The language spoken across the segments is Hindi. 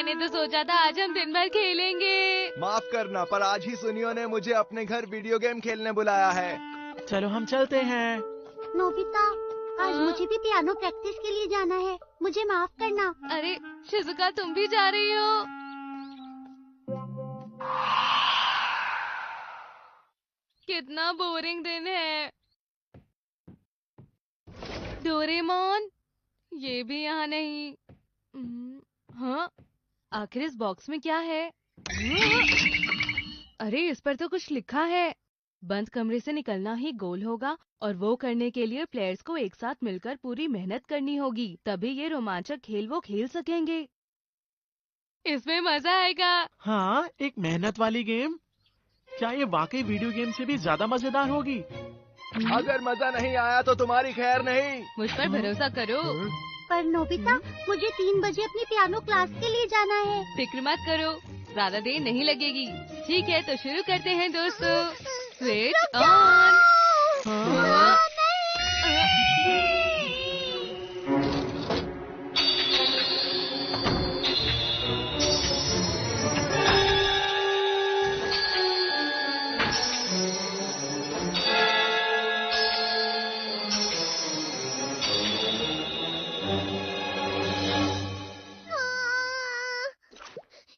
मैंने तो सोचा था आज हम दिन भर खेलेंगे। माफ करना, पर आज ही सुनियो ने मुझे अपने घर वीडियो गेम खेलने बुलाया है। चलो हम चलते हैं। नोबिता, आज मुझे भी पियानो प्रैक्टिस के लिए जाना है, मुझे माफ करना। अरे शिजुका, तुम भी जा रही हो? कितना बोरिंग दिन है। डोरेमोन, ये भी यहाँ नहीं। हाँ, आखिर इस बॉक्स में क्या है? अरे इस पर तो कुछ लिखा है। बंद कमरे से निकलना ही गोल होगा और वो करने के लिए प्लेयर्स को एक साथ मिलकर पूरी मेहनत करनी होगी, तभी ये रोमांचक खेल वो खेल सकेंगे। इसमें मजा आएगा। हाँ, एक मेहनत वाली गेम। क्या ये वाकई वीडियो गेम से भी ज्यादा मजेदार होगी? अगर मजा नहीं आया तो तुम्हारी खैर नहीं। मुझ पर भरोसा करो। पर नोबिता, मुझे 3 बजे अपनी पियानो क्लास के लिए जाना है। फिक्र मत करो, ज्यादा देर नहीं लगेगी। ठीक है, तो शुरू करते हैं दोस्तों। Switch on.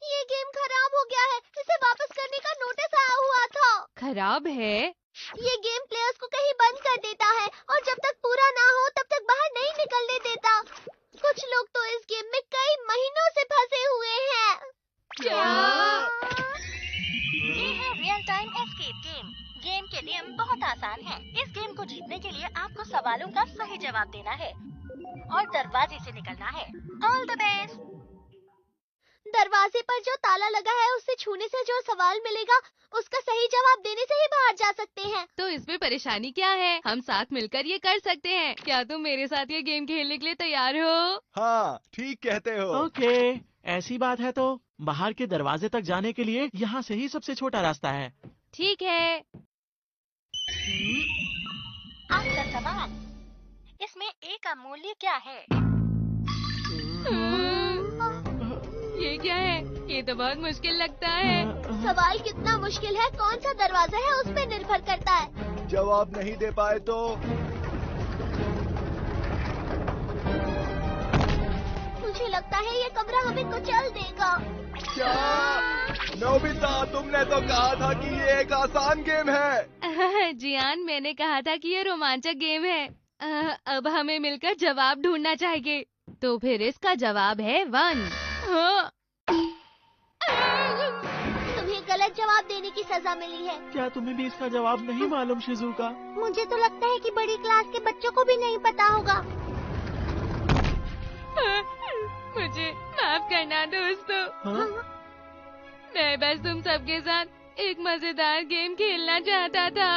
ये गेम खराब हो गया है, इसे वापस करने का नोटिस आया हुआ था। खराब है? ये गेम प्लेयर्स को कहीं बंद कर देता है और जब तक पूरा ना हो तब तक बाहर नहीं निकलने देता। कुछ लोग तो इस गेम में कई महीनों से फंसे हुए हैं। क्या? ये है real time escape game. Game के नियम बहुत आसान हैं। इस गेम को जीतने के लिए आपको सवालों का सही जवाब देना है और दरवाजे से निकलना है। All the best. दरवाजे पर जो ताला लगा है उससे छूने से जो सवाल मिलेगा उसका सही जवाब देने से ही बाहर जा सकते हैं। तो इसमें परेशानी क्या है? हम साथ मिलकर ये कर सकते हैं। क्या तुम मेरे साथ ये गेम खेलने के लिए तैयार हो? हाँ, ठीक कहते हो। ओके, ऐसी बात है तो बाहर के दरवाजे तक जाने के लिए यहाँ से ही सबसे छोटा रास्ता है। ठीक है। आपका सवाल, इसमें ए का मूल्य क्या है? ये क्या है? ये तो बहुत मुश्किल लगता है। सवाल कितना मुश्किल है, कौन सा दरवाजा है उस पर निर्भर करता है। जवाब नहीं दे पाए तो? मुझे लगता है ये कमरा हमें कुचल देगा। क्या? नोबिता, तुमने तो कहा था कि ये एक आसान गेम है। जियान, मैंने कहा था कि ये रोमांचक गेम है। अब हमें मिलकर जवाब ढूंढना चाहिए। तो फिर इसका जवाब है 1। तुम्हें गलत जवाब देने की सजा मिली है। क्या तुम्हें भी इसका जवाब नहीं मालूम शिजुका? मुझे तो लगता है कि बड़ी क्लास के बच्चों को भी नहीं पता होगा। मुझे माफ करना दोस्तों। हाँ? मैं बस तुम सबके साथ एक मजेदार गेम खेलना चाहता था।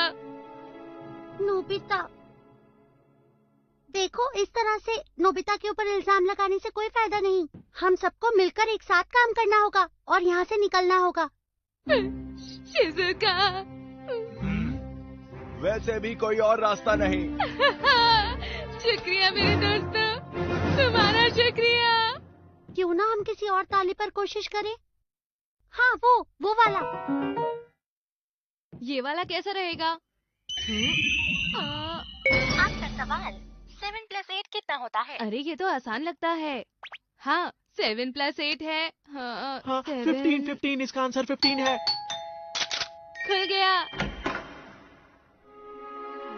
नोबिता, देखो, इस तरह से नोबिता के ऊपर इल्जाम लगाने से कोई फायदा नहीं। हम सबको मिलकर एक साथ काम करना होगा और यहाँ से निकलना होगा। शिजुका। वैसे भी कोई और रास्ता नहीं। शुक्रिया मेरे दोस्तों, तुम्हारा शुक्रिया। क्यों ना हम किसी और ताले पर कोशिश करें? हाँ, वो वाला। ये वाला कैसा रहेगा? आपका सवाल, 7 + 8 कितना होता है? अरे ये तो आसान लगता है। हाँ, 7 + 8 है। हाँ, 15 इसका आंसर 15 है। खुल गया।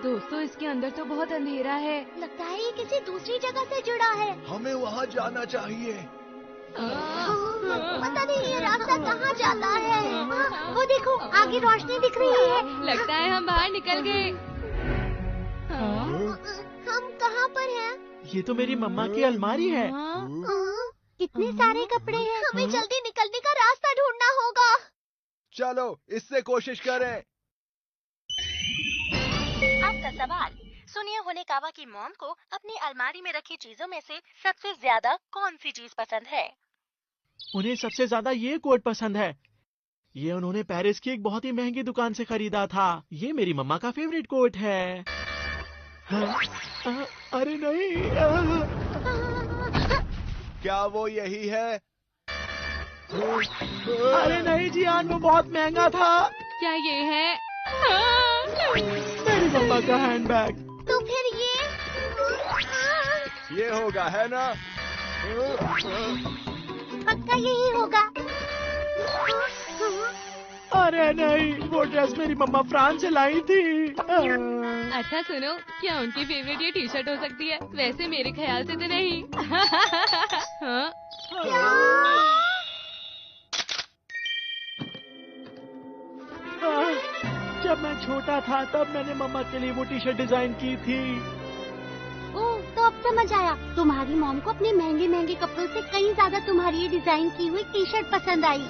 दोस्तों, इसके अंदर तो बहुत अंधेरा है। लगता है ये किसी दूसरी जगह से जुड़ा है। हमें वहाँ जाना चाहिए। पता नहीं ये रास्ता कहाँ जाता है। वो देखो, आगे रोशनी दिख रही है। लगता है हम बाहर निकल गए। हम कहाँ पर हैं? ये तो मेरी मम्मा की अलमारी है। कितने सारे कपड़े हैं। हमें जल्दी निकलने का रास्ता ढूंढना होगा। चलो, इससे कोशिश करें। आपका सवाल, सुनिए होनेकावा की मॉम को अपनी अलमारी में रखी चीजों में से सबसे ज्यादा कौन सी चीज पसंद है? उन्हें सबसे ज्यादा ये कोट पसंद है। ये उन्होंने पेरिस की एक बहुत ही महंगी दुकान से खरीदा था। ये मेरी मम्मा का फेवरेट कोट है। अरे नहीं। क्या वो यही है? अरे नहीं जियान, वो बहुत महंगा था। क्या ये है? मेरी मम्मा का हैंडबैग। तो फिर ये होगा, है ना? पक्का यही होगा। अरे नहीं, वो ड्रेस मेरी मम्मा फ्रांस से लाई थी। अच्छा सुनो, क्या उनकी फेवरेट ये टी शर्ट हो सकती है? वैसे मेरे ख्याल से तो नहीं। हाँ? जब मैं छोटा था तब मैंने मम्मा के लिए वो टी शर्ट डिजाइन की थी। ओह, तो अब समझ आया। तुम्हारी मॉम को अपने महंगे महंगे कपड़ों से कहीं ज्यादा तुम्हारी ये डिजाइन की हुई टी शर्ट पसंद आई।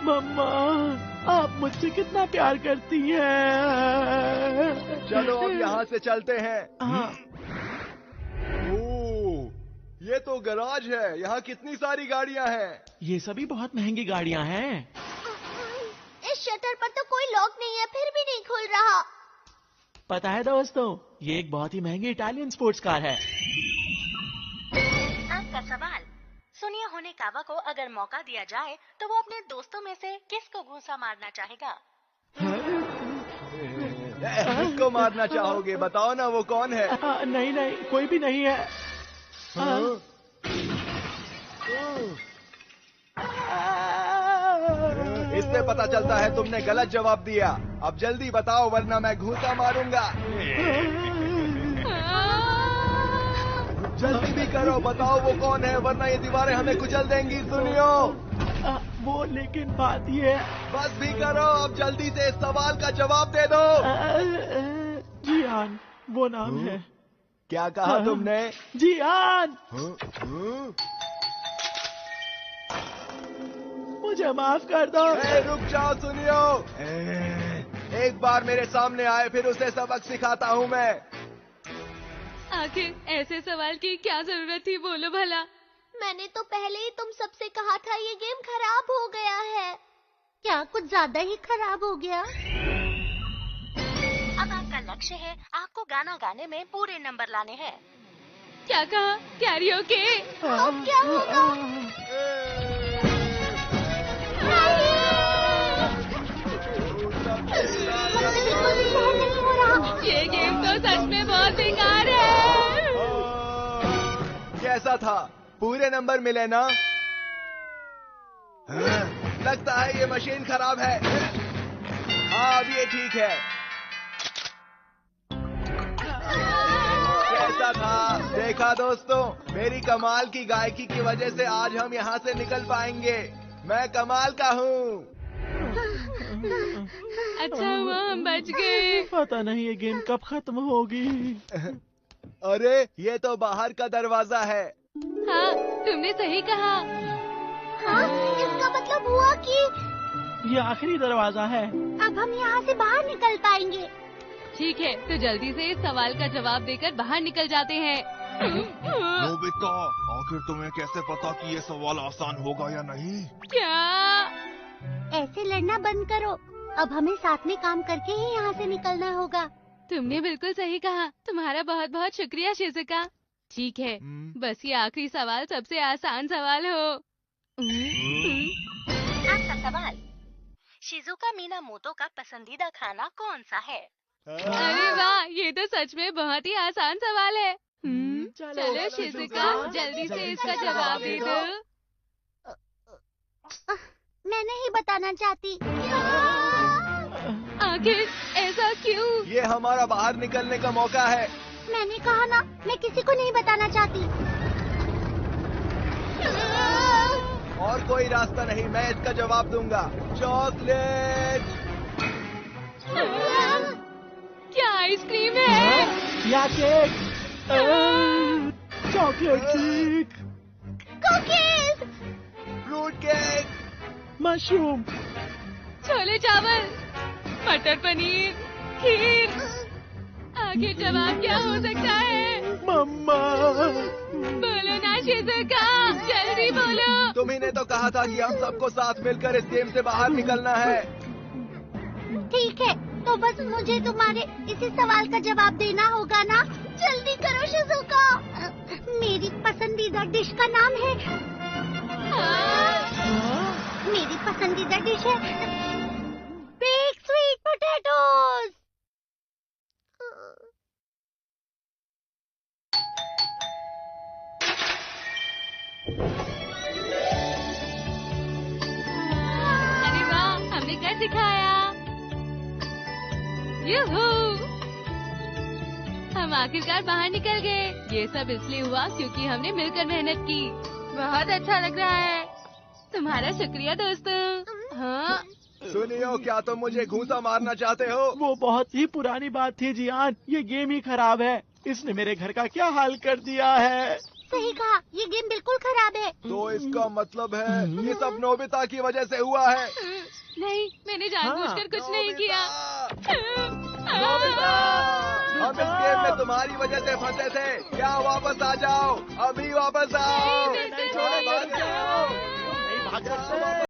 मम्मा, आप मुझसे कितना प्यार करती हैं। चलो अब यहाँ से चलते हैं। हाँ। ओह, ये तो गैराज है। यहाँ कितनी सारी गाड़ियाँ हैं। ये सभी बहुत महंगी गाड़ियाँ हैं। इस शटर पर तो कोई लॉक नहीं है, फिर भी नहीं खुल रहा। पता है दोस्तों, ये एक बहुत ही महंगी इटालियन स्पोर्ट्स कार है। आपका सवाल, सुनिए होनेकावा को अगर मौका दिया जाए तो वो अपने दोस्तों में से किसको घूंसा मारना चाहेगा? किसको मारना चाहोगे? बताओ ना, वो कौन है? नहीं नहीं, कोई भी नहीं है। इससे पता चलता है तुमने गलत जवाब दिया। अब जल्दी बताओ वरना मैं घूंसा मारूंगा। जल्दी भी करो, बताओ वो कौन है वरना ये दीवारें हमें कुचल देंगी। सुनियो, वो लेकिन बात ये है। बस भी करो, अब जल्दी से इस सवाल का जवाब दे दो। जियान, वो नाम है। क्या कहा तुमने? जियान, मुझे माफ कर दो। रुक जाओ, सुनियो। एक बार मेरे सामने आए फिर उसे सबक सिखाता हूँ मैं। आखिर ऐसे सवाल की क्या जरूरत थी, बोलो भला। मैंने तो पहले ही तुम सबसे कहा था ये गेम खराब हो गया है। क्या कुछ ज्यादा ही खराब हो गया? अब आपका लक्ष्य है आपको गाना गाने में पूरे नंबर लाने हैं। क्या कहा? कैरियोके? अब क्या होगा? नहीं हो रहा। ये गेम तो सच में बहुत बेकार है। कैसा था? पूरे नंबर मिले ना? लगता है ये मशीन खराब है। हाँ, अब ये ठीक है। कैसा था? देखा दोस्तों, मेरी कमाल की गायकी की वजह से आज हम यहाँ से निकल पाएंगे। मैं कमाल का हूँ। अच्छा हुआ हम बच गए। पता नहीं ये गेम कब खत्म होगी। अरे, ये तो बाहर का दरवाजा है। हाँ, तुमने सही कहा। हाँ, इसका मतलब हुआ कि ये आखिरी दरवाजा है। अब हम यहाँ से बाहर निकल पाएंगे। ठीक है, तो जल्दी से इस सवाल का जवाब देकर बाहर निकल जाते हैं। नोबिता, आखिर तुम्हें कैसे पता कि ये सवाल आसान होगा या नहीं? क्या? ऐसे लड़ना बंद करो। अब हमें साथ में काम करके ही यहाँ से निकलना होगा। तुमने बिल्कुल सही कहा। तुम्हारा बहुत बहुत शुक्रिया शिज़ुका। ठीक है, बस ये आखिरी सवाल सबसे आसान सवाल हो। आपका सवाल, शिजुका मिनामोटो का पसंदीदा खाना कौन सा है? अरे वाह, ये तो सच में बहुत ही आसान सवाल है। चलो शिज़ुका, जल्दी से इसका जवाब दे दो। मैं नहीं बताना चाहती। आखिर ऐसा क्यों? ये हमारा बाहर निकलने का मौका है। मैंने कहा ना, मैं किसी को नहीं बताना चाहती। और कोई रास्ता नहीं, मैं इसका जवाब दूंगा। चॉकलेट। क्या आइसक्रीम है? या cake? Chocolate cake, cookies, fruit cake, mushroom, chole चावल, मटर पनीर, खीर। आखिर जवाब क्या हो सकता है? मम्मा। बोलो ना शिज़ुका, जल्दी बोलो। तुम्ही ने तो कहा था कि हम सबको साथ मिलकर इस गेम से बाहर निकलना है। ठीक है, तो बस मुझे तुम्हारे इसी सवाल का जवाब देना होगा ना। जल्दी करो शिज़ुका। मेरी पसंदीदा डिश का नाम है मेरी पसंदीदा डिश है बिग स्वीट पोटैटोज। अरे वाह, हमने कर दिखाया। यूहू! हम आखिरकार बाहर निकल गए। ये सब इसलिए हुआ क्योंकि हमने मिलकर मेहनत की। बहुत अच्छा लग रहा है। तुम्हारा शुक्रिया दोस्तों। हाँ, सुनियो, क्या तुम मुझे घूंसा मारना चाहते हो? वो बहुत ही पुरानी बात थी जियान। ये गेम ही खराब है। इसने मेरे घर का क्या हाल कर दिया है। सही कहा, ये गेम बिल्कुल खराब है। तो इसका मतलब है ये सब नोबिता की वजह से हुआ है। नहीं, मैंने जानबूझकर कुछ नहीं किया। नोबिता, हम इस गेम में तुम्हारी वजह से फंसे थे। क्या वापस आ जाओ, अभी वापस आओ। नहीं, बिल्कुल छोड़ो, नहीं। भाग जाओ। नहीं भाग सकते।